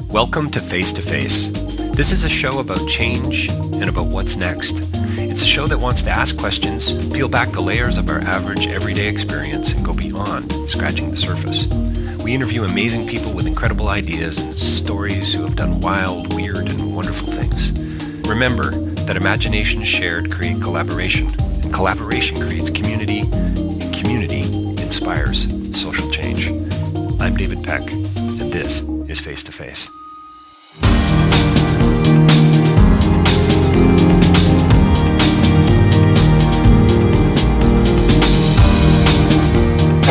Welcome to Face to Face. This is a show about change and about what's next. It's a show that wants to ask questions, peel back the layers of our average everyday experience, and go beyond scratching the surface. We interview amazing people with incredible ideas and stories who have done wild, weird, and wonderful things. Remember that imagination shared creates collaboration, and collaboration creates community, and community inspires social change. I'm David Peck, and this is Face to Face.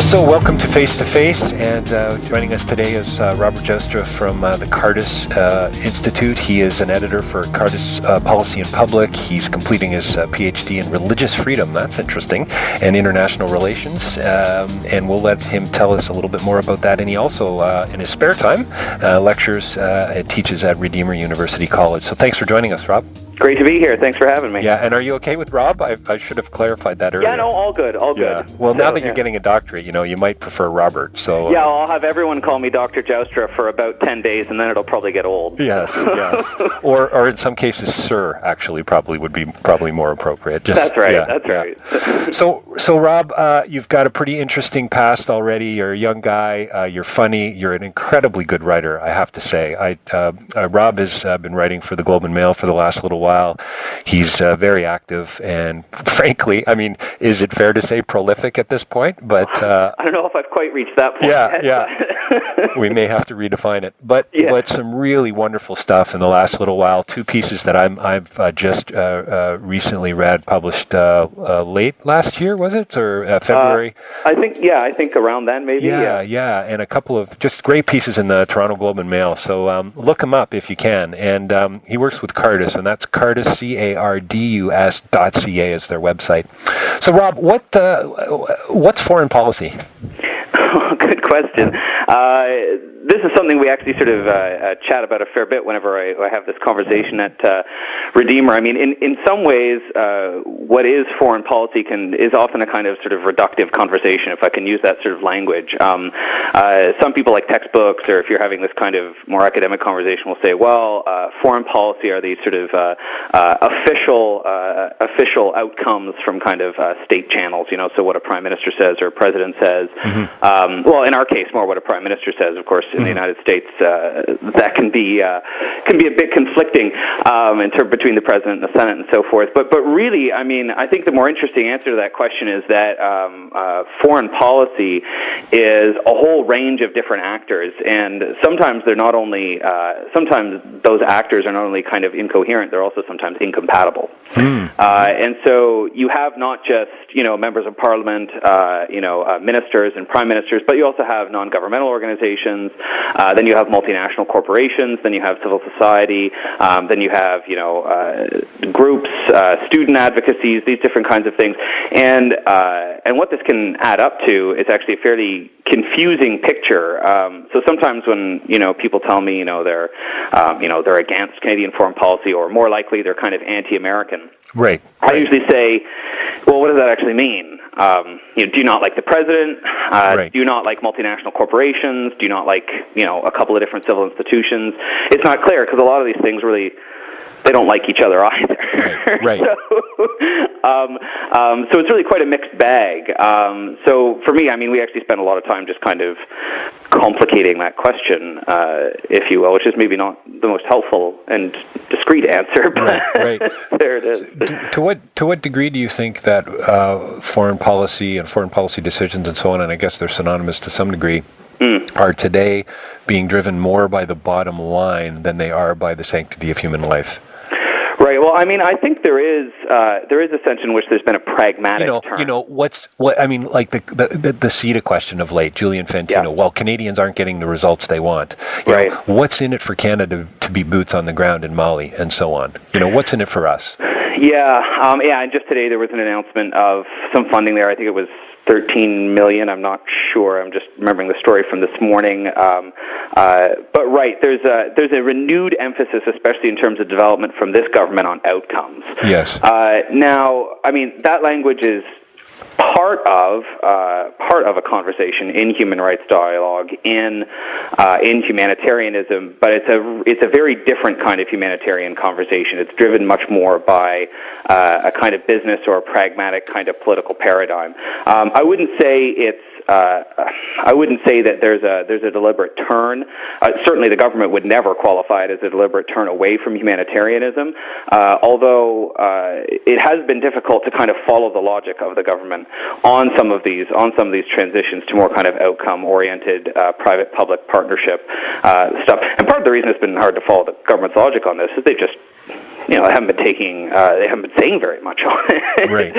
So welcome to Face to Face, and joining us today is Robert Joustra from the Cardus Institute. He is an editor for Cardus Policy and Public. He's completing his PhD in religious freedom, that's interesting, and international relations, and we'll let him tell us a little bit more about that. And he also, in his spare time, lectures and teaches at Redeemer University College. So thanks for joining us, Rob. Great to be here. Thanks for having me. Yeah, and are you okay with Rob? I should have clarified that earlier. Yeah, no, all good, all good. Well, now that you're getting a doctorate, you might prefer Robert. So yeah, I'll have everyone call me Dr. Joustra for about 10 days, and then it'll probably get old. Yes. Or in some cases, Sir, actually, would be more appropriate. That's right, that's right. So Rob, you've got a pretty interesting past already. You're a young guy, you're funny, you're an incredibly good writer, I have to say. Rob has been writing for the Globe and Mail for the last little while. He's very active and, frankly, is it fair to say prolific at this point? But I don't know if I've quite reached that point yet. Yeah. We may have to redefine it. But some really wonderful stuff in the last little while. Two pieces that I've just recently read, published late last year, was it? Or February? I think around then, maybe. Yeah. And a couple of just great pieces in the Toronto Globe and Mail. So look him up if you can. And he works with Cardus, and that's Cardus, CARDUS.ca is their website. So, Rob, what's foreign policy? Good question. This is something we actually sort of chat about a fair bit whenever I have this conversation at Redeemer. In some ways, what is foreign policy is often a kind of sort of reductive conversation, if I can use that sort of language. Some people like textbooks, or if you're having this kind of more academic conversation, will say, well, foreign policy are these sort of official outcomes from kind of state channels, so what a prime minister says or a president says. Mm-hmm. Well, in our case, more what a prime minister says, of course. In the United States, that can be a bit conflicting in terms between the president and the Senate and so forth. But really, I think the more interesting answer to that question is that foreign policy is a whole range of different actors, and sometimes they're not only sometimes those actors are not only kind of incoherent, they're also sometimes incompatible. And so you have not just members of parliament, ministers and prime ministers, but you also have non-governmental organizations. Then you have multinational corporations. Then you have civil society. Then you have groups, student advocacies, these different kinds of things. And what this can add up to is actually a fairly confusing picture. So sometimes when people tell me they're against Canadian foreign policy, or more likely they're kind of anti-American. Right. I usually say, well, what does that actually mean? Do you not like the president? Right. Do you not like multinational corporations? Do you not like, a couple of different civil institutions? It's not clear, because a lot of these things really, they don't like each other either. Right. So it's really quite a mixed bag. So for me, we actually spend a lot of time just kind of complicating that question, if you will, which is maybe not the most helpful and discreet answer, but right. There it is. To what degree do you think that foreign policy and foreign policy decisions and so on, and I guess they're synonymous to some degree, are today being driven more by the bottom line than they are by the sanctity of human life? Right. Well, I think there is a sense in which there's been a pragmatic turn. Like the CETA question of late, Julian Fantino. Yeah. Well, Canadians aren't getting the results they want. You know, what's in it for Canada to be boots on the ground in Mali and so on? What's in it for us? Yeah. And just today there was an announcement of some funding there. I think it was $13 million. I'm not sure. I'm just remembering the story from this morning. But right, there's a renewed emphasis, especially in terms of development from this government, on outcomes. Yes. Now, that language is part of a conversation in human rights dialogue in humanitarianism, but it's a very different kind of humanitarian conversation. It's driven much more by a kind of business or a pragmatic kind of political paradigm. I wouldn't say that there's a deliberate turn. Certainly, the government would never qualify it as a deliberate turn away from humanitarianism. Although it has been difficult to kind of follow the logic of the government on some of these transitions to more kind of outcome-oriented private-public partnership stuff. And part of the reason it's been hard to follow the government's logic on this is they just they haven't been saying very much on it. Right.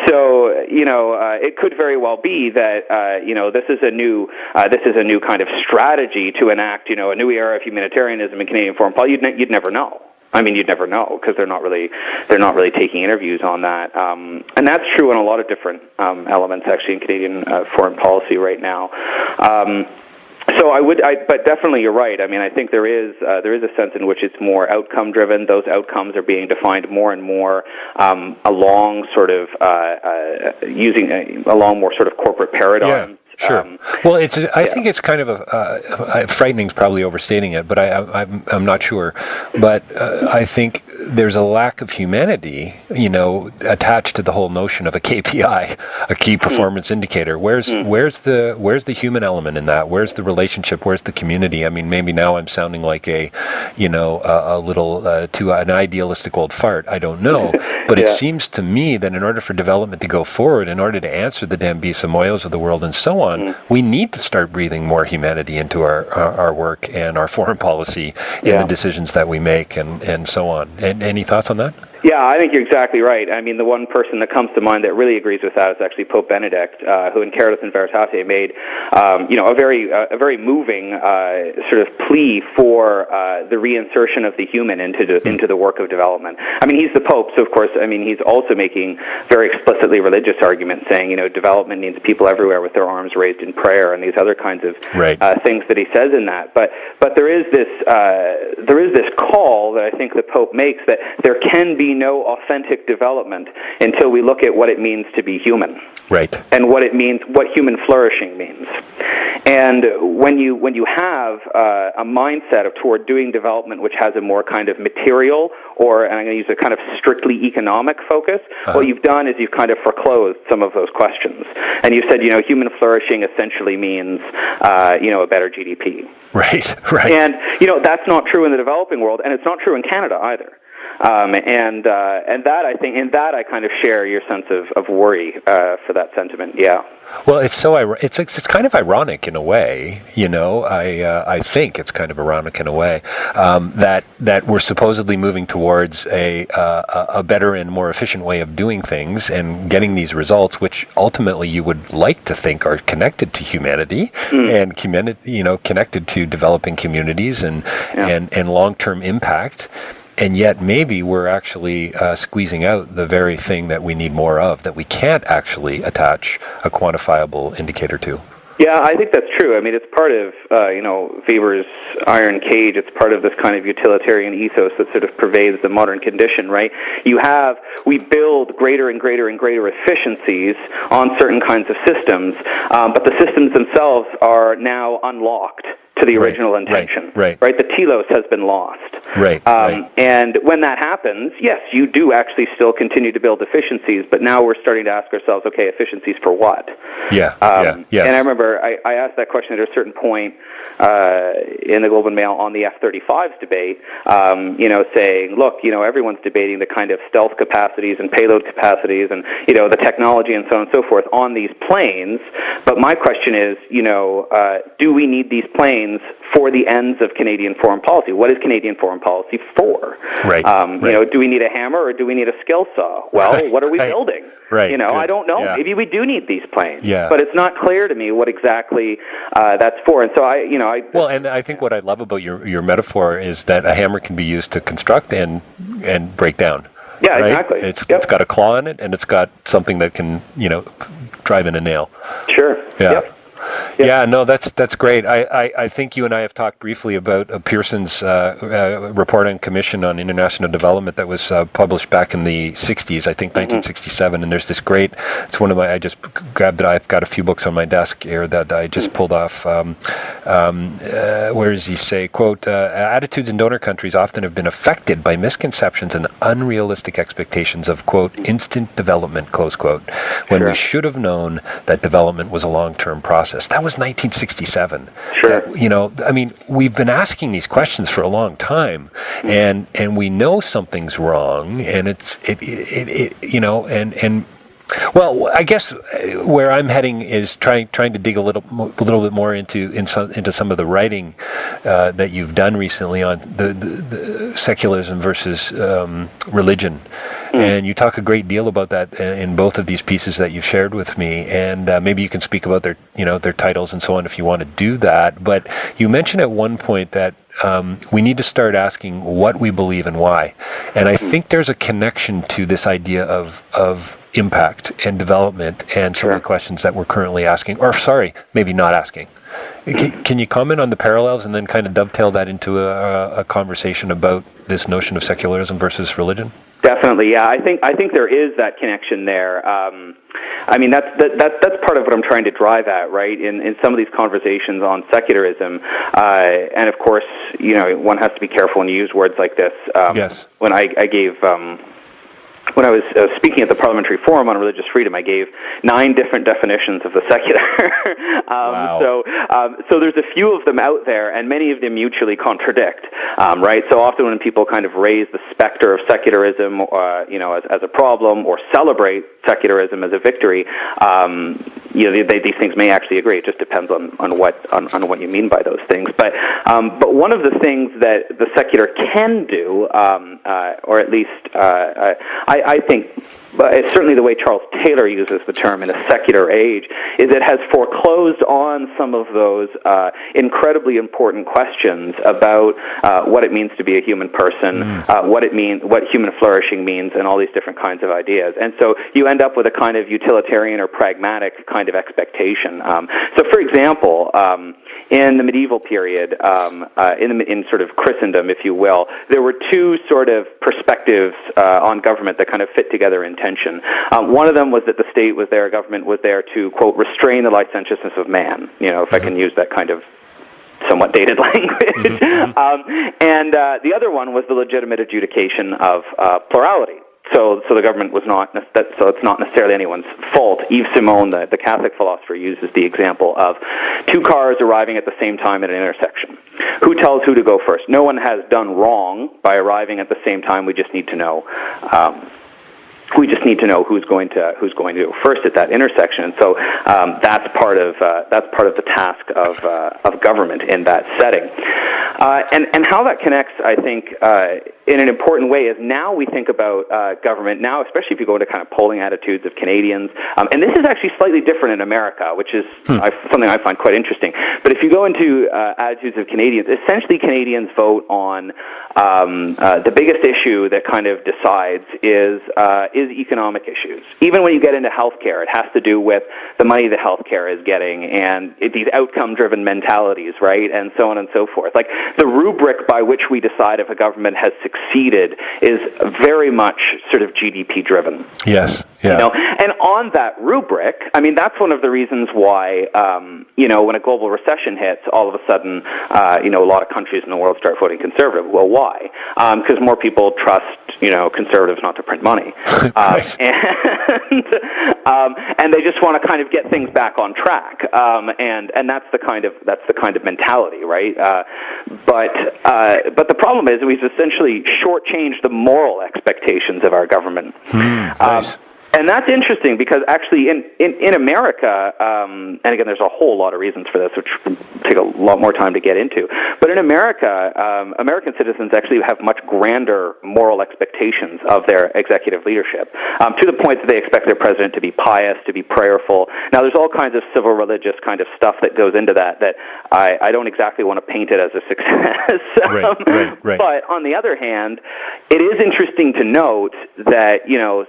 So it could very well be that this is a new kind of strategy to enact a new era of humanitarianism in Canadian foreign policy. You'd never know. I mean, you'd never know because they're not really taking interviews on that, and that's true in a lot of different elements actually in Canadian foreign policy right now. But definitely you're right. I mean, I think there is a sense in which it's more outcome driven. Those outcomes are being defined more and more along along more sort of corporate paradigms. Yeah. Sure. Well, I think it's kind of frightening is probably overstating it, but I'm not sure. But I think there's a lack of humanity, attached to the whole notion of a KPI, a key performance indicator. Where's the human element in that? Where's the relationship? Where's the community? I mean, maybe now I'm sounding like a little to an idealistic old fart. I don't know, but it seems to me that in order for development to go forward, in order to answer the Dambisa Moyos of the world and so on, we need to start breathing more humanity into our work and our foreign policy in the decisions that we make and so on. And any thoughts on that? Yeah, I think you're exactly right. I mean, the one person that comes to mind that really agrees with that is actually Pope Benedict, who in Caritas in Veritate made, a very moving sort of plea for the reinsertion of the human into the work of development. I mean, he's the Pope, so of course, I mean, he's also making very explicitly religious arguments, saying, development needs people everywhere with their arms raised in prayer and these other kinds of things that he says in that. But there is this call that I think the Pope makes that there can be no authentic development until we look at what it means to be human, and what human flourishing means. And when you have a mindset toward doing development which has a more kind of material, and I'm going to use a kind of strictly economic focus, what you've done is you've kind of foreclosed some of those questions, and you said human flourishing essentially means a better GDP. Right. And that's not true in the developing world, and it's not true in Canada either. And that I think, in that I kind of share your sense of worry for that sentiment. Yeah. Well, it's kind of ironic in a way, I think it's kind of ironic in a way that we're supposedly moving towards a better and more efficient way of doing things and getting these results, which ultimately you would like to think are connected to humanity and connected to developing communities and long-term impact. And yet maybe we're actually squeezing out the very thing that we need more of, that we can't actually attach a quantifiable indicator to. Yeah, I think that's true. I mean, it's part of, Weber's iron cage. It's part of this kind of utilitarian ethos that sort of pervades the modern condition, right? We build greater and greater and greater efficiencies on certain kinds of systems, but the systems themselves are now unlocked to the original intention. Right. The telos has been lost. Right. And when that happens, yes, you do actually still continue to build efficiencies, but now we're starting to ask ourselves, okay, efficiencies for what? Yes. And I remember I asked that question at a certain point in the Globe and Mail on the F-35s debate, saying, look, everyone's debating the kind of stealth capacities and payload capacities and, the technology and so on and so forth on these planes. But my question is, do we need these planes for the ends of Canadian foreign policy? What is Canadian foreign policy for? Do we need a hammer or do we need a skill saw? Well, what are we building? I don't know. Yeah. Maybe we do need these planes, but it's not clear to me what exactly that's for. And so and I think what I love about your metaphor is that a hammer can be used to construct and break down. Yeah, exactly. It's got a claw in it, and it's got something that can drive in a nail. Sure. Yeah. Yeah, no, that's great. I think you and I have talked briefly about Pearson's report on Commission on International Development that was published back in the 60s, I think 1967. And there's this great, it's one of my, I just grabbed it. I've got a few books on my desk here that I just pulled off. Where does he say, quote, attitudes in donor countries often have been affected by misconceptions and unrealistic expectations of, quote, instant development, close quote, when we should have known that development was a long-term process. That was 1967. Sure. You know, I mean, we've been asking these questions for a long time, and we know something's wrong, and well, I guess where I'm heading is trying to dig a little bit more into some of the writing that you've done recently on the secularism versus religion. And you talk a great deal about that in both of these pieces that you've shared with me. And maybe you can speak about their titles and so on if you want to do that. But you mentioned at one point that we need to start asking what we believe and why. And I think there's a connection to this idea of impact and development and some of the questions that we're currently asking, or maybe not asking. Can you comment on the parallels and then kind of dovetail that into a conversation about this notion of secularism versus religion? Definitely, yeah. I think there is that connection there. I mean, that's part of what I'm trying to drive at, right? In some of these conversations on secularism, and of course, one has to be careful when you use words like this. Yes. When I gave. When I was speaking at the Parliamentary Forum on Religious Freedom, I gave 9 different definitions of the secular. Wow. So there's a few of them out there, and many of them mutually contradict, right? So often when people kind of raise the specter of secularism, as a problem, or celebrate secularism as a victory, these things may actually agree. It just depends on what you mean by those things. But one of the things that the secular can do, or at least I think, it's certainly the way Charles Taylor uses the term in a secular age, is it has foreclosed on some of those incredibly important questions about what it means to be a human person, what human flourishing means, and all these different kinds of ideas. And so you end up with a kind of utilitarian or pragmatic kind of expectation. So, for example, in the medieval period, in sort of Christendom, if you will, there were 2 sort of perspectives on government that kind of fit together in tension. One of them was that the state was there, government was there to, quote, restrain the licentiousness of man, if I can use that kind of somewhat dated language. And the other one was the legitimate adjudication of plurality. So the government was not, so it's not necessarily anyone's fault. Yves Simon, the Catholic philosopher, uses the example of 2 cars arriving at the same time at an intersection. Who tells who to go first? No one has done wrong by arriving at the same time. We just need to know. We just need to know who's going to go first at that intersection. And so that's part of the task of government in that setting. And how that connects, I think, in an important way is now we think about government now, especially if you go into kind of polling attitudes of Canadians. And this is actually slightly different in America, which is something I find quite interesting. But if you go into attitudes of Canadians, essentially Canadians vote on the biggest issue that kind of decides is economic issues. Even when you get into healthcare, it has to do with the money that healthcare is getting and these outcome-driven mentalities, right, and so on and so forth. Like the rubric by which we decide if a government has succeeded is very much sort of GDP-driven. Yes. Yeah. And on that rubric, I mean, that's one of the reasons why, when a global recession hits, all of a sudden, a lot of countries in the world start voting conservative. Well, why? Because more people trust, conservatives not to print money. And they just want to kind of get things back on track. And that's the kind of mentality, right? But the problem is we've essentially shortchanged the moral expectations of our government. Nice. And that's interesting because actually in America, and again, there's a whole lot of reasons for this, which would take a lot more time to get into. But in America, American citizens actually have much grander moral expectations of their executive leadership, to the point that they expect their president to be pious, to be prayerful. Now, there's all kinds of civil religious kind of stuff that goes into that I don't exactly want to paint it as a success. Right. But on the other hand, it is interesting to note that,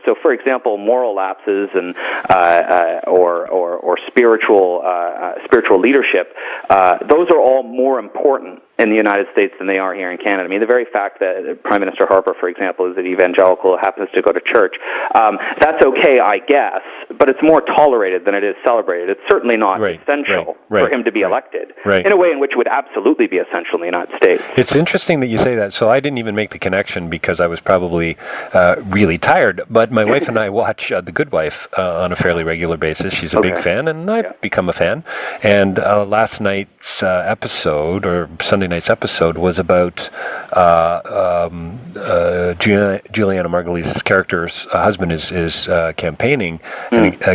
so for example, moral lapses and or spiritual leadership, those are all more important in the United States than they are here in Canada. I mean, the very fact that Prime Minister Harper, for example, is an evangelical, happens to go to church, that's okay, I guess, but it's more tolerated than it is celebrated. It's certainly not essential for him to be elected in a way in which it would absolutely be essential in the United States. It's interesting that you say that. So I didn't even make the connection because I was probably really tired, but my wife and I watch The Good Wife on a fairly regular basis. She's a big fan, and I've become a fan. And last night's episode, or Sunday night's episode, was about Juliana Margulies' character's husband is campaigning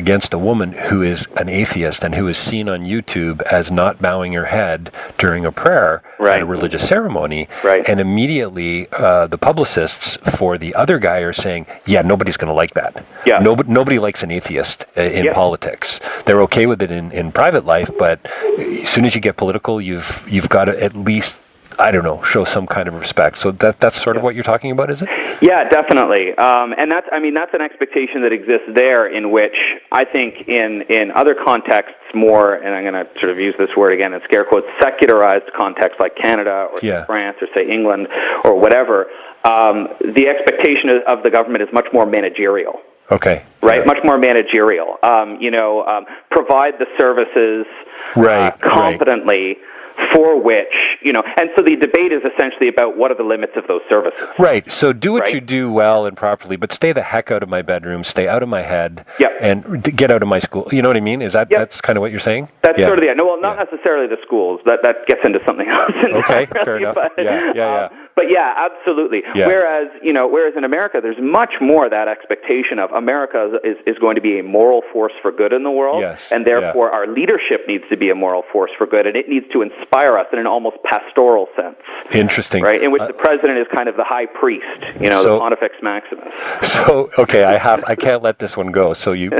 against a woman who is an atheist and who is seen on YouTube as not bowing her head during a prayer at a religious ceremony. And immediately the publicists for the other guy are saying, yeah, nobody's going to like that. Nobody likes an atheist in politics. They're okay with it in private life, but as soon as you get political, you've got to at least, I don't know, show some kind of respect. So that's sort of what you're talking about, is it? Yeah, definitely. And that's an expectation that exists there, in which I think in other contexts more, and I'm going to sort of use this word again in scare quotes, secularized contexts like Canada or France or say England or whatever, the expectation of the government is much more managerial. Okay. Right? Much more managerial. Provide the services competently, for which, and so the debate is essentially about what are the limits of those services. Right. So do what you do well and properly, but stay the heck out of my bedroom, stay out of my head, and get out of my school. You know what I mean? Is that's kind of what you're saying? That's sort of the, no, well, not necessarily the schools. That gets into something else. Okay, fair enough. But yeah, absolutely. Yeah. Whereas in America, there's much more that expectation of America is going to be a moral force for good in the world, and therefore our leadership needs to be a moral force for good, and it needs to inspire us in an almost pastoral sense. Interesting. Right, in which the president is kind of the high priest, the Pontifex Maximus. So, okay, I can't let this one go. So you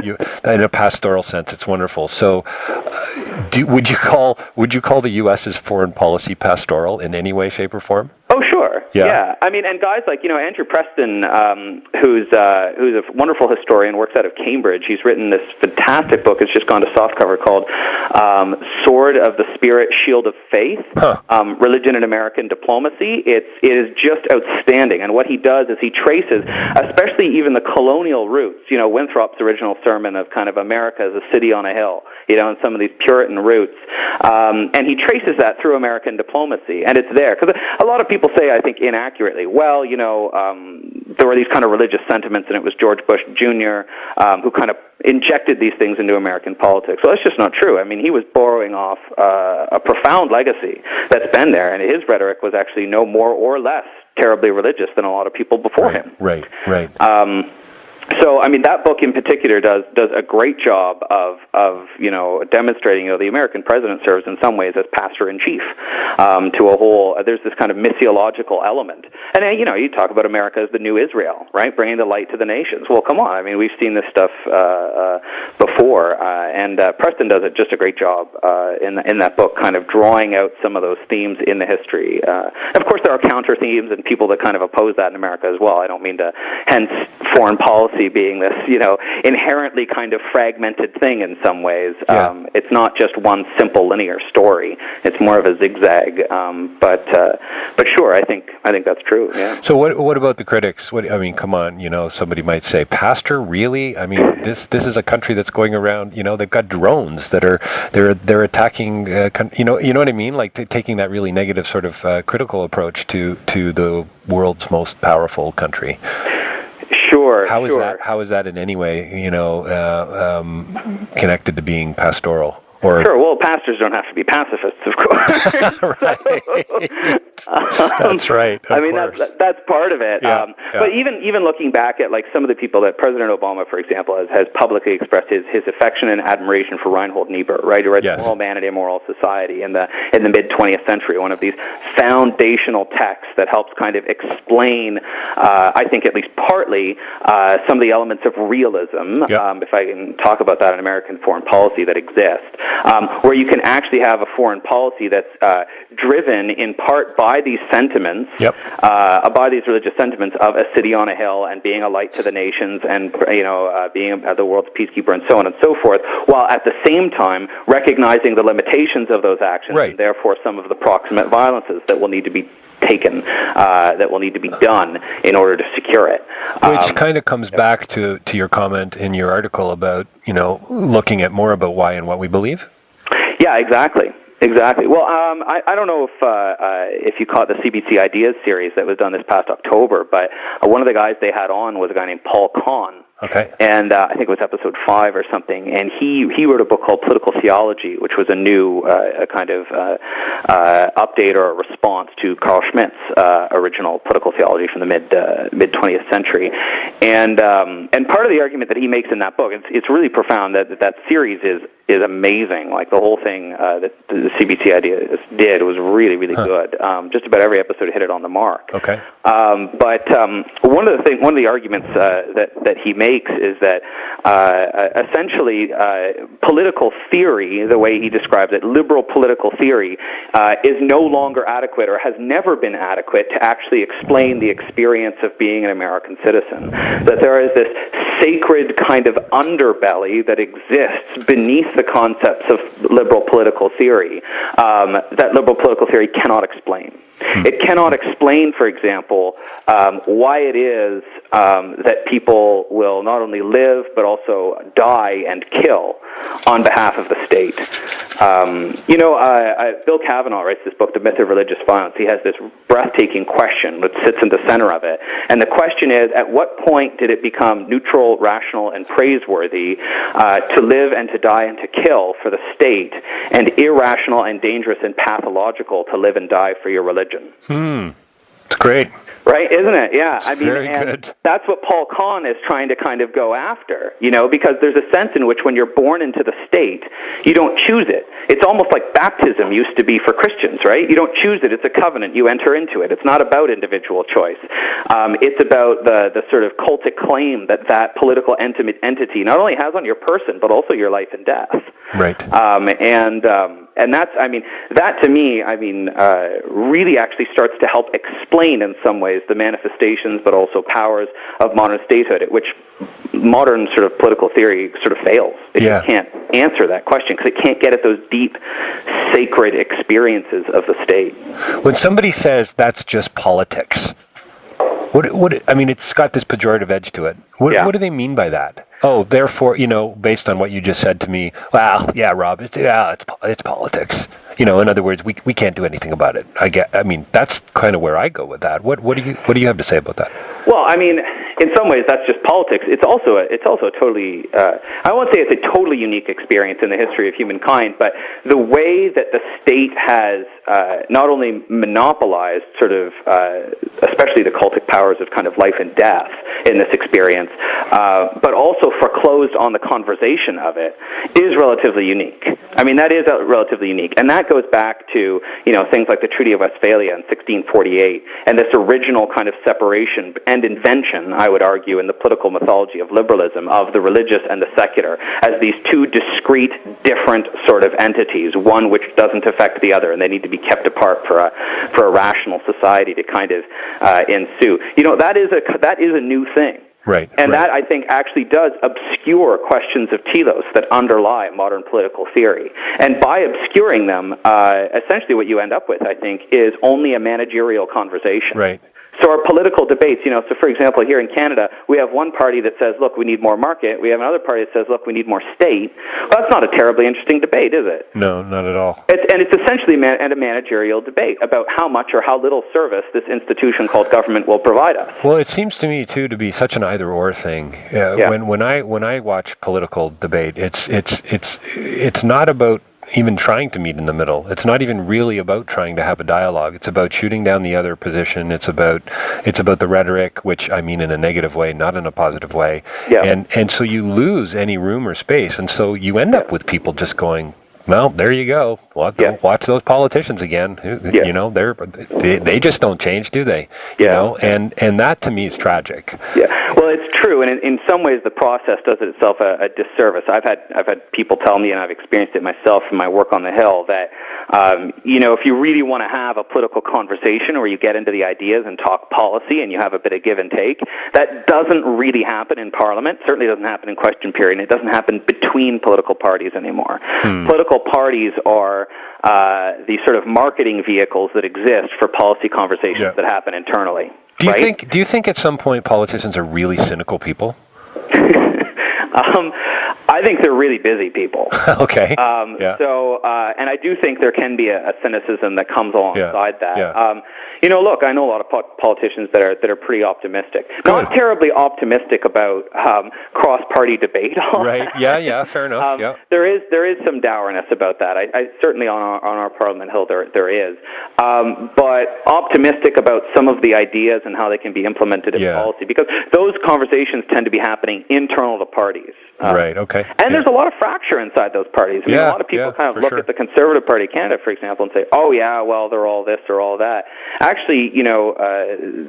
in a pastoral sense, it's wonderful. So would you call the U.S.'s foreign policy pastoral in any way, shape, or form? Oh, sure. Yeah. I mean, and guys like, Andrew Preston, who's a wonderful historian, works out of Cambridge. He's written this fantastic book. It's just gone to softcover called Sword of the Spirit, Shield of Faith, Religion in American Diplomacy. It is just outstanding. And what he does is he traces, especially even the colonial roots, Winthrop's original sermon of kind of America as a city on a hill, and some of these Puritan roots. And he traces that through American diplomacy. And it's there. Because a lot of people say, I think inaccurately, well, there were these kind of religious sentiments, and it was George Bush Jr. Who kind of injected these things into American politics. Well, that's just not true. I mean, he was borrowing off a profound legacy that's been there, and his rhetoric was actually no more or less terribly religious than a lot of people before him. Right. So, I mean, that book in particular does a great job of demonstrating, the American president serves in some ways as pastor-in-chief to a whole, there's this kind of missiological element. And then, you talk about America as the new Israel, right? Bringing the light to the nations. Well, come on. I mean, we've seen this stuff before, and Preston does just a great job in that book, kind of drawing out some of those themes in the history. Of course, there are counter themes and people that kind of oppose that in America as well. I don't mean to, hence foreign policy being this, inherently kind of fragmented thing in some ways. It's not just one simple linear story. It's more of a zigzag. But sure, I think that's true. Yeah. So what about the critics? Come on. Somebody might say, "Pastor, really? I mean, this is a country that's going around. They've got drones that they're attacking. You know what I mean? Like taking that really negative sort of critical approach to the world's most powerful country." Sure. How is that in any way, connected to being pastoral? Sure. Well, pastors don't have to be pacifists, of course. Right. That's right. I mean, that's part of it. But even looking back at like some of the people that President Obama, for example, has publicly expressed his affection and admiration for Reinhold Niebuhr, right? Who wrote Moral Man and Immoral Society in the mid 20th century, one of these foundational texts that helps kind of explain, I think at least partly, some of the elements of realism, if I can talk about that in American foreign policy that exist. where you can actually have a foreign policy that's driven in part by these sentiments, by these religious sentiments of a city on a hill and being a light to the nations and being the world's peacekeeper and so on and so forth, while at the same time recognizing the limitations of those actions and therefore some of the proximate violences that will need to be taken, that will need to be done in order to secure it. Which kind of comes back to your comment in your article about, looking at more about why and what we believe? Yeah, exactly. Well, I don't know if you caught the CBC Ideas series that was done this past October, but one of the guys they had on was a guy named Paul Kahn. Okay. And I think it was episode 5 or something, and he wrote a book called Political Theology, which was a new kind of update or a response to Carl Schmitt's original political theology from the mid 20th century. And part of the argument that he makes in that book, it's really profound. That series is amazing. Like the whole thing that the CBC Ideas did was really, really good. Just about every episode hit it on the mark. Okay. But one of the arguments that he makes is that essentially political theory, the way he describes it, liberal political theory, is no longer adequate or has never been adequate to actually explain the experience of being an American citizen. That there is this sacred kind of underbelly that exists beneath the concepts of liberal political theory that liberal political theory cannot explain. It cannot explain, for example, why it is that people will not only live but also die and kill on behalf of the state. Bill Kavanaugh writes this book, The Myth of Religious Violence. He has this breathtaking question that sits in the center of it. And the question is, at what point did it become neutral, rational, and praiseworthy to live and to die and to kill for the state, and irrational and dangerous and pathological to live and die for your religion? It's great. Right, isn't it? Yeah. Very good. That's what Paul Kahn is trying to kind of go after, because there's a sense in which when you're born into the state, you don't choose it. It's almost like baptism used to be for Christians, right? You don't choose it. It's a covenant. You enter into it. It's not about individual choice. It's about the sort of cultic claim that political entity not only has on your person, but also your life and death. Right. And that's, that to me, really actually starts to help explain in some ways the manifestations but also powers of modern statehood, at which modern sort of political theory sort of fails. It just can't answer that question because it can't get at those deep, sacred experiences of the state. When somebody says that's just politics, it's got this pejorative edge to it. What do they mean by that? Oh, therefore, based on what you just said to me, well, yeah, Rob, it's politics. In other words, we can't do anything about it. That's kind of where I go with that. What do you have to say about that? Well, in some ways, that's just politics. It's also a totally, I won't say it's a totally unique experience in the history of humankind, but the way that the state has not only monopolized sort of, especially the cultic powers of kind of life and death in this experience, but also foreclosed on the conversation of it, is relatively unique. That is relatively unique. And that goes back to, things like the Treaty of Westphalia in 1648, and this original kind of separation and invention, I would argue, in the political mythology of liberalism, of the religious and the secular, as these two discrete, different sort of entities, one which doesn't affect the other, and they need to be kept apart for a rational society to kind of ensue. That is a new thing. Right. And that, I think, actually does obscure questions of telos that underlie modern political theory. And by obscuring them, essentially what you end up with, I think, is only a managerial conversation. Right. So our political debates, so for example, here in Canada, we have one party that says, look, we need more market. We have another party that says, look, we need more state. Well, that's not a terribly interesting debate, is it? No, not at all. It's essentially a managerial debate about how much or how little service this institution called government will provide us. Well, it seems to me, too, to be such an either-or thing. When I watch political debate, it's not about even trying to meet in the middle. It's not even really about trying to have a dialogue. It's about shooting down the other position. It's about the rhetoric, which I mean in a negative way, not in a positive way. Yeah. And so you lose any room or space, and so you end up with people just going Well, there you go. Watch those politicians again. You know, they just don't change, do they? You know, and that to me is tragic. Yeah. Well, it's true, and in some ways the process does itself a disservice. I've had people tell me, and I've experienced it myself in my work on the Hill, that you know, if you really want to have a political conversation where you get into the ideas and talk policy and you have a bit of give and take, that doesn't really happen in Parliament. Certainly doesn't happen in question period, and it doesn't happen between political parties anymore. Political parties are the sort of marketing vehicles that exist for policy conversations that happen internally. Do you think at some point politicians are really cynical people? I think they're really busy people. Okay. So, and I do think there can be a cynicism that comes alongside that. You know, look, I know a lot of politicians that are pretty optimistic. Good. Not terribly optimistic about cross-party debate. Right. Yeah. Fair enough. There is some dourness about that. I certainly on our Parliament Hill there is, but optimistic about some of the ideas and how they can be implemented in policy, because those conversations tend to be happening internal to parties. Right. Okay. And there's a lot of fracture inside those parties. I mean, a lot of people kind of look at the Conservative Party of Canada, for example, and say, "Oh yeah, well they're all this or all that." Actually, you know,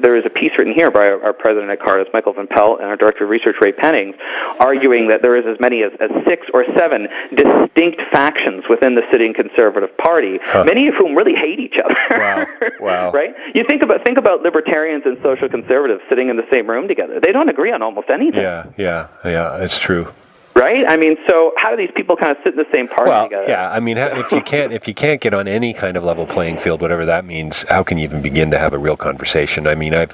there is a piece written here by our president at Cardus, Michael Van Pelt, and our director of research, Ray Pennings, arguing that there is as many as 6 or 7 distinct factions within the sitting Conservative Party, many of whom really hate each other. Wow. Right? You think about libertarians and social conservatives sitting in the same room together. They don't agree on almost anything. Yeah. It's true. Right? I mean, so how do these people kind of sit in the same party together? Yeah, I mean, if you can't get on any kind of level playing field, whatever that means, how can you even begin to have a real conversation? I mean, I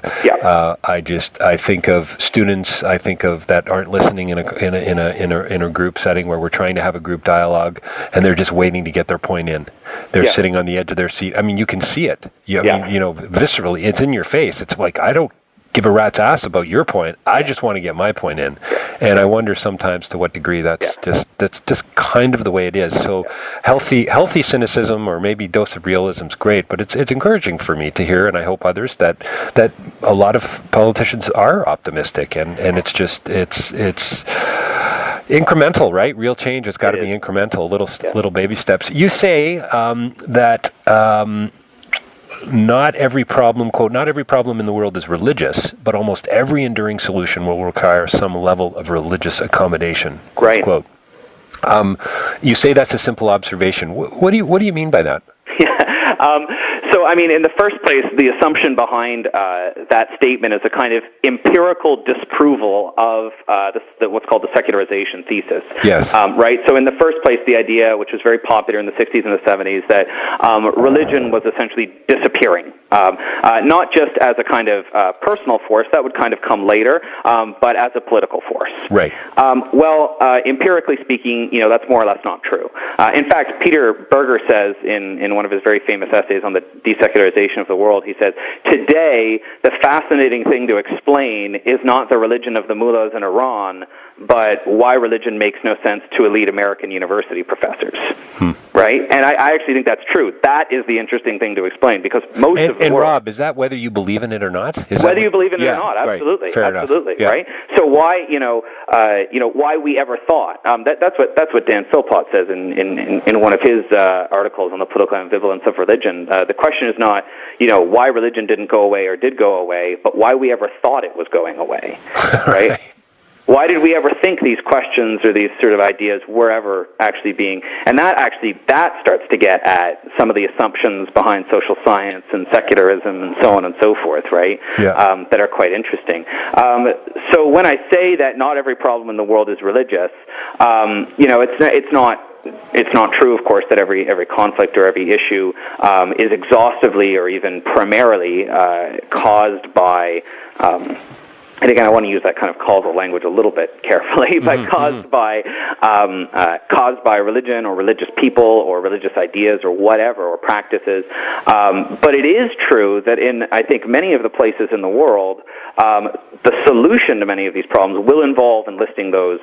think of students, I think of that aren't listening in a group setting where we're trying to have a group dialogue, and they're just waiting to get their point in. They're sitting on the edge of their seat. I mean, you can see it. I mean, you know, viscerally, it's in your face. It's like, I don't give a rat's ass about your point. I just want to get my point in. And I wonder sometimes to what degree that's just kind of the way it is. So healthy cynicism, or maybe dose of realism, is great, but it's encouraging for me to hear, and I hope others, that a lot of politicians are optimistic, and it's incremental, right? Real change has got to be incremental, little baby steps. You say that not every problem, quote, not every problem in the world is religious, but almost every enduring solution will require some level of religious accommodation. Right. Quote. You say that's a simple observation. What do you mean by that? So, I mean, in the first place, the assumption behind that statement is a kind of empirical disapproval of what's called the Secularization Thesis. Yes. Right? So in the first place, the idea, which was very popular in the 60s and the 70s, that religion was essentially disappearing. Not just as a kind of personal force, that would kind of come later, but as a political force. Right. Empirically speaking, you know, that's more or less not true. In fact, Peter Berger says in one of his very famous essays on the desecularization of the world, he says, today, the fascinating thing to explain is not the religion of the mullahs in Iran, but why religion makes no sense to elite American university professors. Right? And I actually think that's true. That is the interesting thing to explain, because most of the world... And Rob, is that whether you believe in it or not? Whether you believe in it or not, absolutely. Right. Absolutely, yeah. Right? So why, why we ever thought, that's what Dan Philpott says in one of his articles on the political ambivalence of religion. The question is not, why religion didn't go away or did go away, but why we ever thought it was going away, right? Why did we ever think these questions or these sort of ideas were ever actually being... And that starts to get at some of the assumptions behind social science and secularism and so on and so forth, right? Yeah. That are quite interesting. So when I say that not every problem in the world is religious, it's not true, of course, that every conflict or every issue is exhaustively or even primarily caused by... and again, I want to use that kind of causal language a little bit carefully, but caused by religion or religious people or religious ideas or whatever, or practices. But it is true that in, I think, many of the places in the world, the solution to many of these problems will involve enlisting those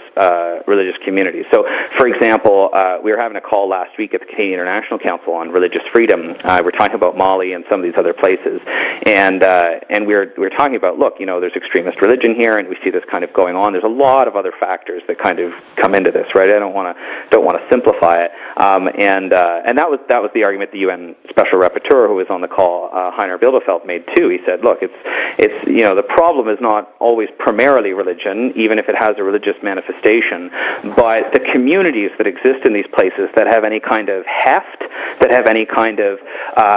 religious communities. So, for example, we were having a call last week at the Canadian International Council on Religious Freedom. We're talking about Mali and some of these other places, and we were talking about, look, there's extremist religion here, and we see this kind of going on. There's a lot of other factors that kind of come into this, right? I don't want to simplify it. And that was the argument the UN Special Rapporteur, who was on the call, Heiner Bielefeld, made too. He said, look, it's the problem is not always primarily religion, even if it has a religious manifestation, but the communities that exist in these places that have any kind of heft, that have any kind of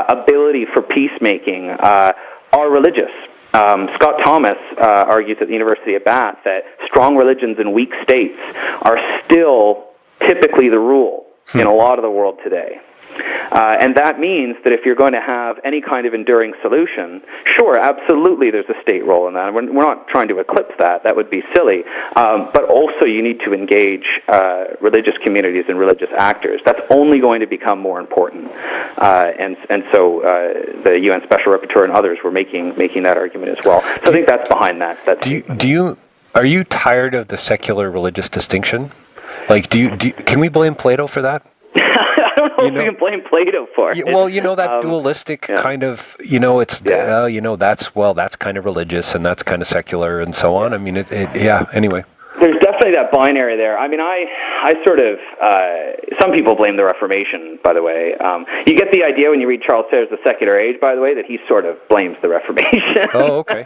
ability for peacemaking, are religious. Scott Thomas argues at the University of Bath that strong religions and weak states are still typically the rule in a lot of the world today. And that means that if you're going to have any kind of enduring solution, sure, absolutely there's a state role in that. We're not trying to eclipse that. That would be silly. But also you need to engage religious communities and religious actors. That's only going to become more important. And so the UN Special Rapporteur and others were making that argument as well. So I think that's behind that. Are you tired of the secular religious distinction? Like, can we blame Plato for that? I don't know if we can blame Plato for it. Well, that dualistic kind of, it's, that's kind of religious and that's kind of secular and so on. I mean, anyway. There's definitely that binary there. I mean, I sort of, some people blame the Reformation, by the way. You get the idea when you read Charles Taylor's The Secular Age, by the way, that he sort of blames the Reformation. Oh, okay.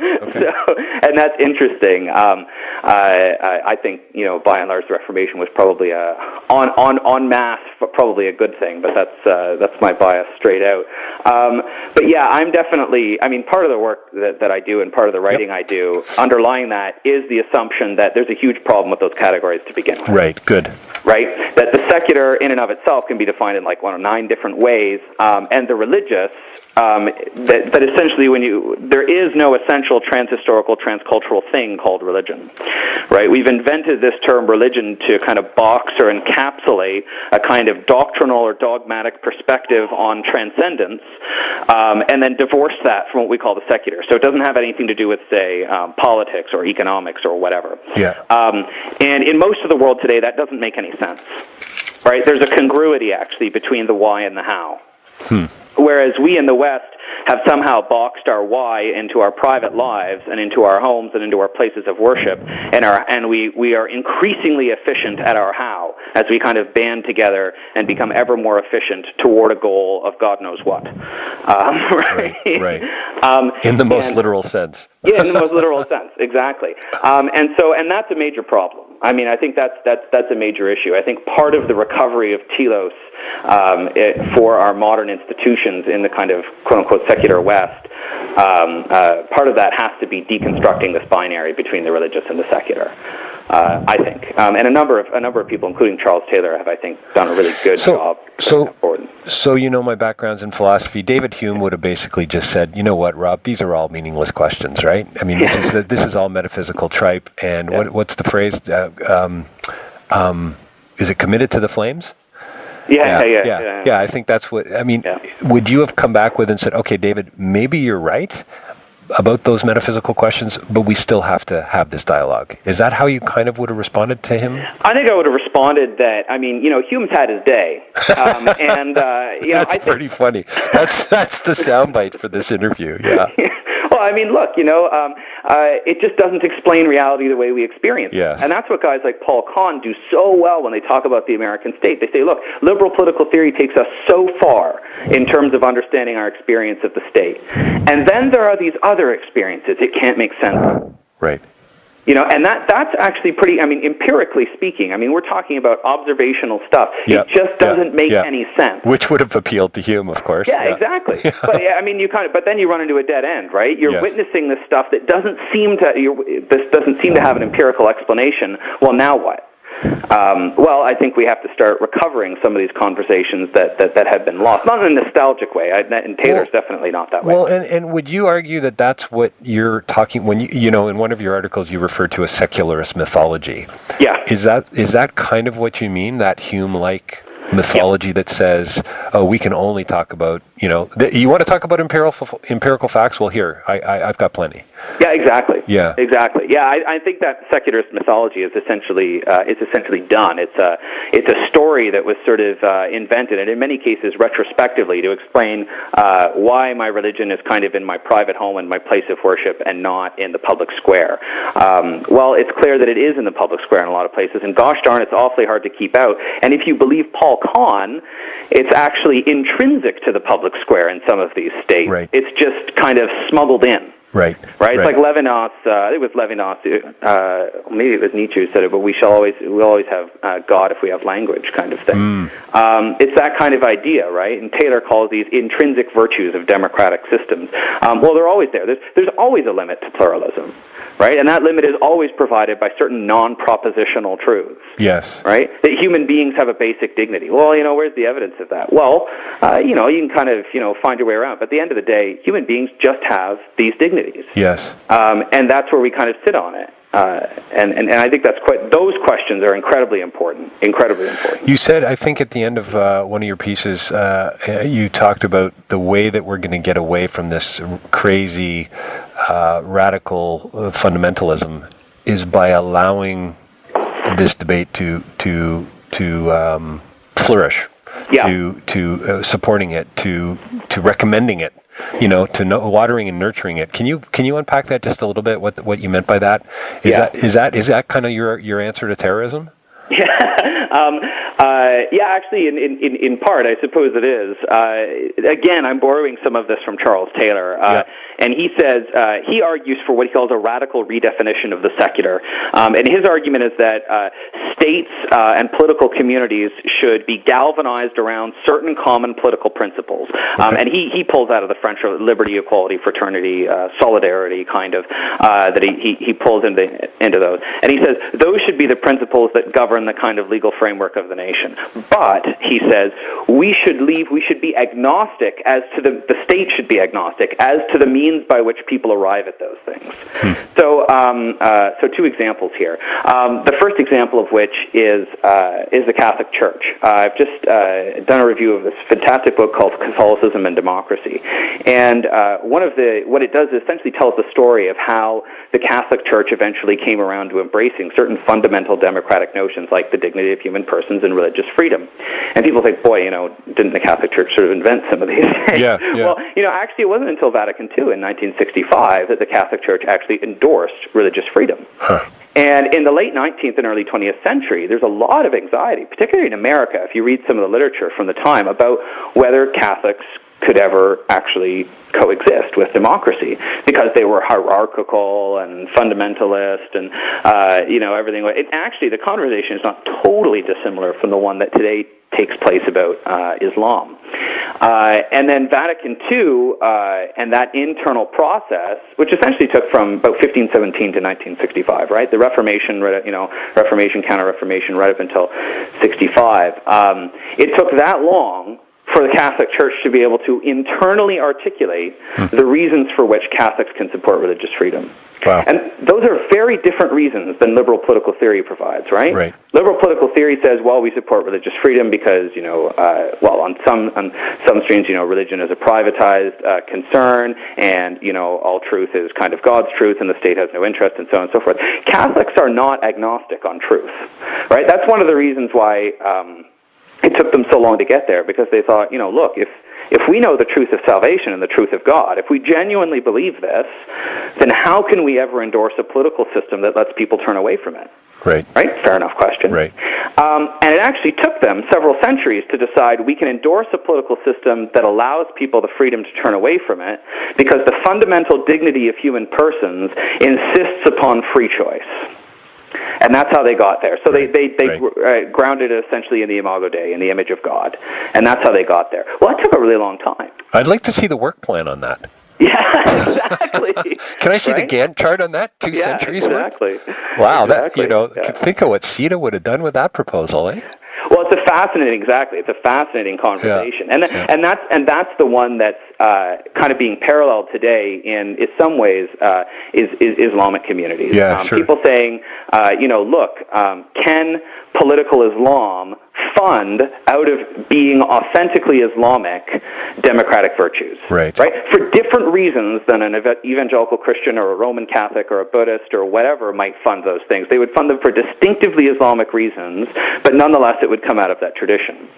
And that's interesting. I think, by and large, the Reformation was probably en masse, probably a good thing, but that's my bias straight out. But yeah, I'm definitely, part of the work that I do and part of the writing I do, underlying that is the assumption that there's a huge problem with those categories to begin with. Right, good. Right? That the secular in and of itself can be defined in 9 different ways, and the religious, that essentially there is no essential transhistorical, transcultural thing called religion. Right? We've invented this term religion to kind of box or encapsulate a kind of doctrinal or dogmatic perspective on transcendence, and then divorce that from what we call the secular. So it doesn't have anything to do with, say, politics or economics or whatever. Yeah. And in most of the world today, that doesn't make any sense. Right? There's a congruity, actually, between the why and the how. Whereas we in the West have somehow boxed our why into our private lives and into our homes and into our places of worship, and we are increasingly efficient at our how as we kind of band together and become ever more efficient toward a goal of God knows what. Right. In the most literal sense. Yeah, in the most literal sense, exactly. And that's a major problem. I mean, I think that's a major issue. I think part of the recovery of telos for our modern institutions in the kind of quote-unquote secular West, part of that has to be deconstructing this binary between the religious and the secular. I think, and a number of people, including Charles Taylor, have, I think, done a really good job. So my background's in philosophy. David Hume would have basically just said, you know what, Rob, these are all meaningless questions, right? I mean, this is all metaphysical tripe. And what's the phrase? Is it committed to the flames? Yeah. I think that's what. I mean, would you have come back with and said, okay, David, maybe you're right about those metaphysical questions, but we still have to have this dialogue? Is that how you kind of would have responded to him? I think I would have responded that, Hume's had his day. That's pretty funny. That's the soundbite for this interview, yeah. Well, I mean, look, it just doesn't explain reality the way we experience it. Yes. And that's what guys like Paul Kahn do so well when they talk about the American state. They say, look, liberal political theory takes us so far in terms of understanding our experience of the state. And then there are these other experiences it can't make sense of. Right. And that's actually pretty, empirically speaking, we're talking about observational stuff. Yep. It just doesn't make any sense. Which would have appealed to Hume, of course. Yeah, exactly. But but then you run into a dead end, right? You're witnessing this stuff that doesn't seem to have an empirical explanation. Well, now what? I think we have to start recovering some of these conversations that have been lost. Not in a nostalgic way, and Taylor's definitely not that way. Well, and would you argue that that's what you're talking, when in one of your articles you referred to a secularist mythology? Yeah. Is that kind of what you mean, that Hume-like mythology that says, we can only talk about, You want to talk about empirical facts? Well, here, I've got plenty. Yeah, exactly. Yeah, exactly. Yeah, I think that secularist mythology is essentially done. It's a story that was sort of invented, and in many cases retrospectively, to explain why my religion is kind of in my private home and my place of worship, and not in the public square. Well, it's clear that it is in the public square in a lot of places, and gosh darn, it's awfully hard to keep out. And if you believe Paul Kahn, it's actually intrinsic to the public square in some of these states. Right. It's just kind of smuggled in. Right. It's like Levinas. It was Levinas. Maybe it was Nietzsche who said it. But we'll always have God if we have language, kind of thing. It's that kind of idea, right? And Taylor calls these intrinsic virtues of democratic systems. Well, they're always there. There's always a limit to pluralism, right? And that limit is always provided by certain non-propositional truths. Yes. Right. That human beings have a basic dignity. Well, where's the evidence of that? Well, you can kind of find your way around. But at the end of the day, human beings just have these dignities. Yes. And that's where we kind of sit on it. And I think those questions are incredibly important. You said, I think at the end of one of your pieces, you talked about the way that we're going to get away from this crazy radical fundamentalism is by allowing this debate to flourish, to supporting it, to recommending it, to watering and nurturing it. Can you unpack that just a little bit? What you meant by that? Is that kind of your answer to terrorism? Actually, in part, I suppose it is. Again, I'm borrowing some of this from Charles Taylor, and he says he argues for what he calls a radical redefinition of the secular. And his argument is that states and political communities should be galvanized around certain common political principles. And he pulls out of the French liberty, equality, fraternity, solidarity, kind of that he pulls into those. And he says those should be the principles that govern the kind of legal framework of the nation. But, he says, we should be agnostic as to the state should be agnostic as to the means by which people arrive at those things. So two examples here. The first example of which is the Catholic Church. I've just done a review of this fantastic book called Catholicism and Democracy. And what it does is essentially tells the story of how the Catholic Church eventually came around to embracing certain fundamental democratic notions like the dignity of human persons and religious freedom. And people think, boy, didn't the Catholic Church sort of invent some of these things? Yeah. Well, actually it wasn't until Vatican II in 1965 that the Catholic Church actually endorsed religious freedom. And in the late 19th and early 20th century, there's a lot of anxiety, particularly in America, if you read some of the literature from the time, about whether Catholics could ever actually coexist with democracy, because they were hierarchical and fundamentalist and everything. Actually, the conversation is not totally dissimilar from the one that today takes place about Islam. And then Vatican II and that internal process, which essentially took from about 1517 to 1965, right? The Reformation, Reformation, Counter-Reformation, right up until 65. It took that long for the Catholic Church to be able to internally articulate the reasons for which Catholics can support religious freedom. Wow. And those are very different reasons than liberal political theory provides, right? Right. Liberal political theory says, well, we support religious freedom because, on some streams, religion is a privatized concern, and, all truth is kind of God's truth, and the state has no interest, and so on and so forth. Catholics are not agnostic on truth, right? That's one of the reasons why it took them so long to get there, because they thought, look, if we know the truth of salvation and the truth of God, if we genuinely believe this, then how can we ever endorse a political system that lets people turn away from it? Right. Fair enough question. Right. And it actually took them several centuries to decide we can endorse a political system that allows people the freedom to turn away from it, because the fundamental dignity of human persons insists upon free choice. And that's how they got there. So they grounded it essentially in the Imago Dei, in the image of God. And that's how they got there. Well, that took a really long time. I'd like to see the work plan on that. Yeah, exactly. Can I see the Gantt chart on that? 2 centuries exactly. worth? Wow, exactly. Think of what CETA would have done with that proposal, eh? Well, it's a fascinating conversation, and that's the one that's kind of being paralleled today in some ways is Islamic communities. Yeah, sure. People saying, look, can political Islam fund, out of being authentically Islamic, democratic virtues. Right. For different reasons than an evangelical Christian or a Roman Catholic or a Buddhist or whatever might fund those things. They would fund them for distinctively Islamic reasons, but nonetheless it would come out of that tradition.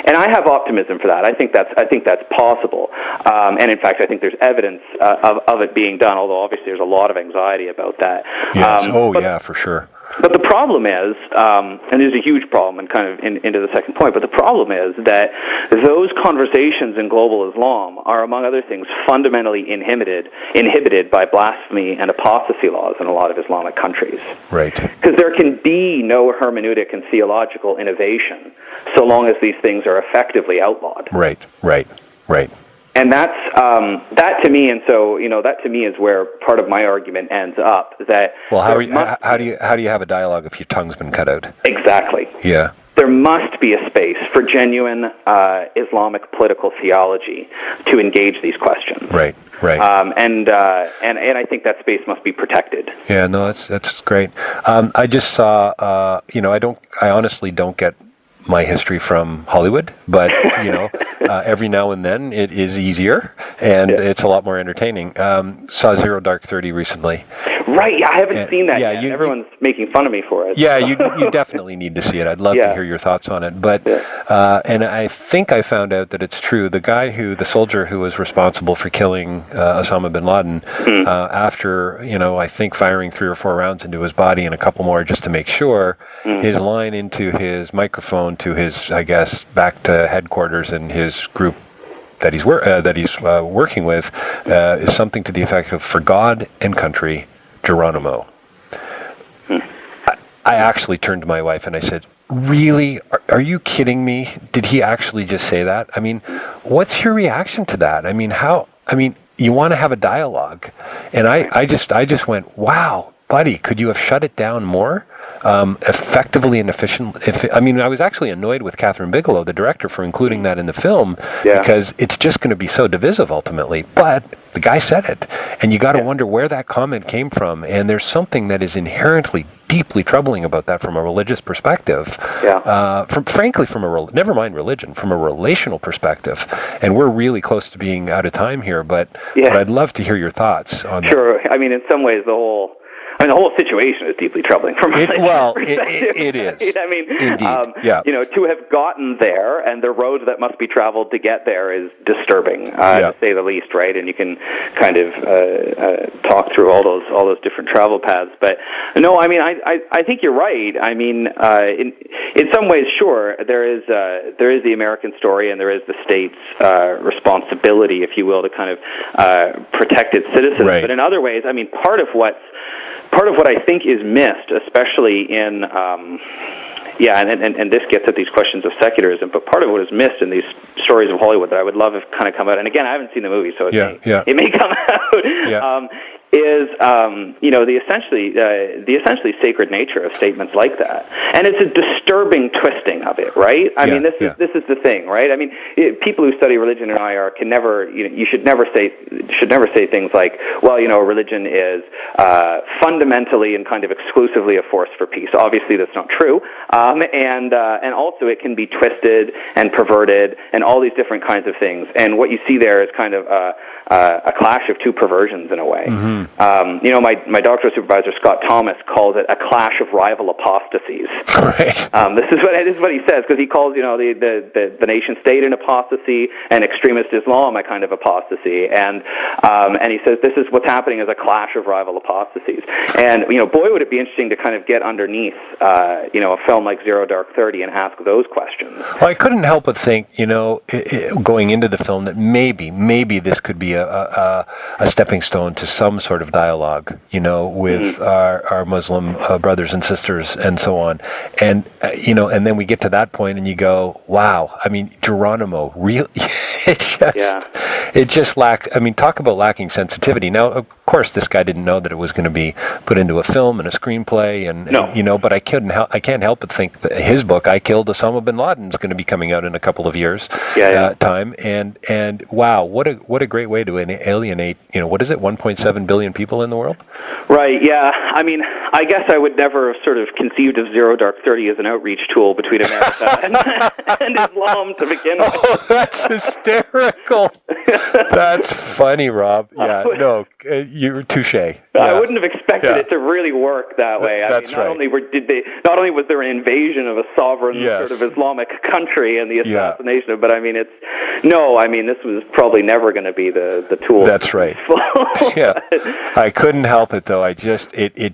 And I have optimism for that. I think that's possible. And in fact, I think there's evidence of it being done, although obviously there's a lot of anxiety about that. Yes. Yeah, for sure. But the problem is, and there's a huge problem, and kind of into the second point, but the problem is that those conversations in global Islam are, among other things, fundamentally inhibited by blasphemy and apostasy laws in a lot of Islamic countries. Right. Because there can be no hermeneutic and theological innovation so long as these things are effectively outlawed. Right. And that to me, and so that to me is where part of my argument ends up. That how do you have a dialogue if your tongue's been cut out? Exactly. Yeah. There must be a space for genuine Islamic political theology to engage these questions. Right. And I think that space must be protected. Yeah. No, that's great. I just saw. I honestly don't get my history from Hollywood, but every now and then it is easier and it's a lot more entertaining. Saw Zero Dark 30 recently. Right, I haven't seen that yet. Everyone's making fun of me for it. Yeah, you definitely need to see it. I'd love to hear your thoughts on it. But and I think I found out that it's true. The soldier who was responsible for killing Osama bin Laden, after I think firing 3 or 4 rounds into his body and a couple more just to make sure, his line into his microphone to his, I guess, back to headquarters and his group that he's working with is something to the effect of, "For God and country, Geronimo." I actually turned to my wife and I said, "Really? Are you kidding me? Did he actually just say that? I mean, what's your reaction to that? I mean, you want to have a dialogue." And I just went, "Wow, buddy, could you have shut it down more? Effectively and efficiently." I was actually annoyed with Catherine Bigelow, the director, for including that in the film, because it's just going to be so divisive ultimately. But the guy said it, and you got to wonder where that comment came from. And there's something that is inherently deeply troubling about that from a religious perspective. Never mind religion, from a relational perspective. And we're really close to being out of time here, but I'd love to hear your thoughts on that. Sure. In some ways, the whole situation is deeply troubling from a perspective. It is. Indeed. To have gotten there and the road that must be traveled to get there is disturbing, to say the least, right? And you can kind of talk through all those different travel paths. But no, I think you're right. In some ways, sure, there is the American story and there is the state's responsibility, if you will, to kind of protect its citizens. Right. But in other ways, part of what I think is missed, especially in, and this gets at these questions of secularism, but part of what is missed in these stories of Hollywood that I would love if kind of come out, and again, I haven't seen the movie, so it may come out, is the essentially sacred nature of statements like that, and it's a disturbing twisting of it, right? This is the thing, right? People who study religion in IR can never, you should never say things like, well, religion is fundamentally and kind of exclusively a force for peace. Obviously, that's not true, and also it can be twisted and perverted and all these different kinds of things. And what you see there is kind of a clash of two perversions in a way. Mm-hmm. My doctoral supervisor, Scott Thomas, calls it a clash of rival apostasies. Right. This is what he says, because he calls the nation state an apostasy and extremist Islam a kind of apostasy, and he says this is what's happening as a clash of rival apostasies. And boy, would it be interesting to kind of get underneath a film like Zero Dark 30 and ask those questions. Well, I couldn't help but think, going into the film, that maybe this could be a stepping stone to some sort of dialogue, with our Muslim brothers and sisters and so on. And, and then we get to that point and you go, wow, Geronimo, really, it just lacks, talk about lacking sensitivity. Now, course, this guy didn't know that it was going to be put into a film and a screenplay, and but I can't help but think that his book, I Killed Osama bin Laden, is going to be coming out in a couple of years time, and wow, what a great way to alienate, what is it, 1.7 billion people in the world? Right, yeah. I mean, I guess I would never have sort of conceived of Zero Dark 30 as an outreach tool between America and Islam to begin with. Oh, that's hysterical. That's funny, Rob. Yeah, no, you're touché. Yeah. I wouldn't have expected it to really work that way. Not only was there an invasion of a sovereign sort of Islamic country and the assassination of, but this was probably never going to be the tool. That's right. Yeah, I couldn't help it though. It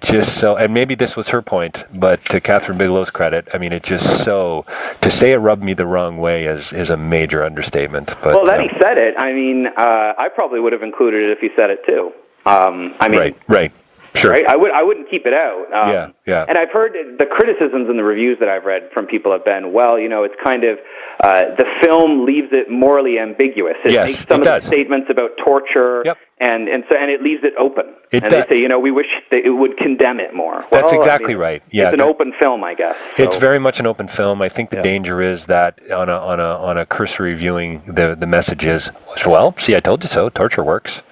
just so, and maybe this was her point, but to Catherine Bigelow's credit, it just so, to say it rubbed me the wrong way is a major understatement. But he said it. I probably would have included it if he said it too. Right. Sure. Right? I wouldn't keep it out. Yeah. And I've heard the criticisms and the reviews that I've read from people have been, it's kind of, the film leaves it morally ambiguous. It makes some of the statements about torture, and it leaves it open. They say, we wish that it would condemn it more. That's exactly right. Yeah, it's an open film, I guess. So. It's very much an open film. I think the danger is that on a cursory viewing, the message is, well, see, I told you so. Torture works.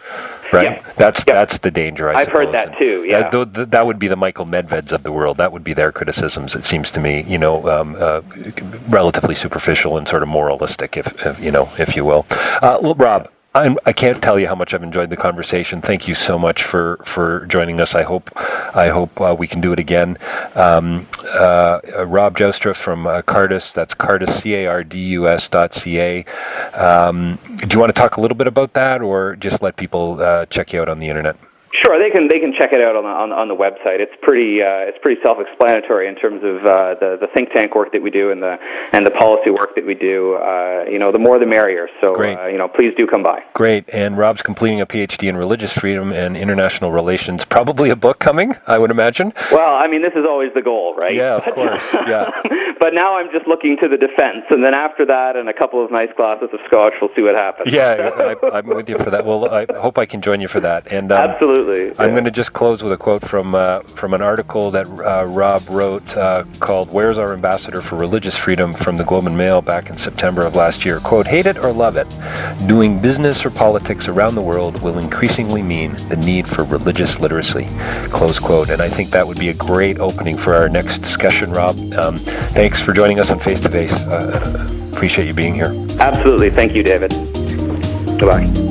Right? Yeah. That's the danger, I suppose. I've heard that too, yeah. That would be the Michael Medveds of the world. That would be their criticisms, it seems to me, relatively superficial and sort of moralistic, if you will. Well, Rob, I can't tell you how much I've enjoyed the conversation. Thank you so much for joining us. I hope we can do it again. Rob Joustra from Cardus, that's Cardus, CARDUS.ca. Do you want to talk a little bit about that, or just let people check you out on the internet? Sure, they can check it out on the website. It's pretty self-explanatory in terms of the think tank work that we do and the policy work that we do. The more the merrier. So please do come by. Great. And Rob's completing a PhD in religious freedom and international relations. Probably a book coming, I would imagine. Well, this is always the goal, right? Yeah, of course. Yeah. But now I'm just looking to the defense, and then after that, and a couple of nice glasses of scotch, we'll see what happens. Yeah, I'm with you for that. Well, I hope I can join you for that. And absolutely. I'm going to just close with a quote from an article that Rob wrote called "Where's Our Ambassador for Religious Freedom" from the Globe and Mail back in September of last year. Quote, "Hate it or love it, doing business or politics around the world will increasingly mean the need for religious literacy." Close quote. And I think that would be a great opening for our next discussion, Rob. Thanks for joining us on Face to Face. Appreciate you being here. Absolutely. Thank you, David. Goodbye.